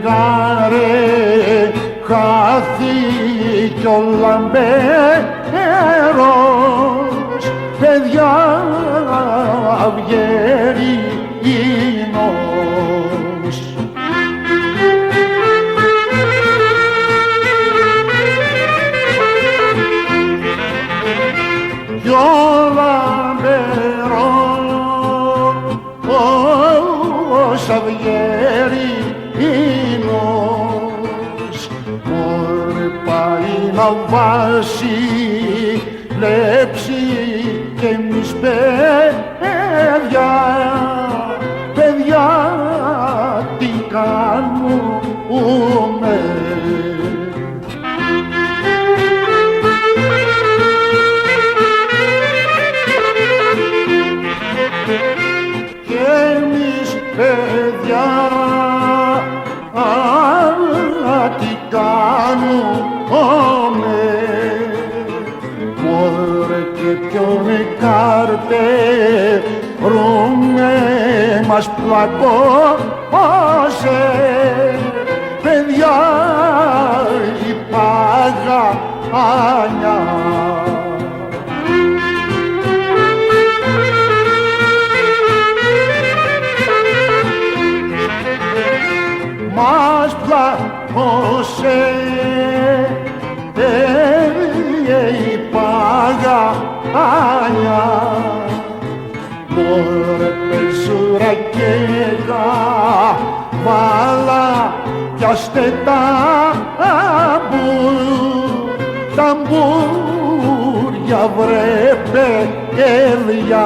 γάρε χάθηκε ο λαμπέρος, παιδιά αυγερινός. Κι ο λαμπερός αυγερινός μωρέ πάει να βάσει λέψει και εμείς παιδιά, παιδιά τι κάνουμε. Κι εμείς παιδιά τι κάνουμε. Μωρέ και ποιον καρτερούμε μας πλακώσε, παιδιά η παγανιά. Μας πλακώσε η παγανιά. Μωρέ πεζούρα και γαβάλα πιάστε ταμπούρια βρε παιδιά.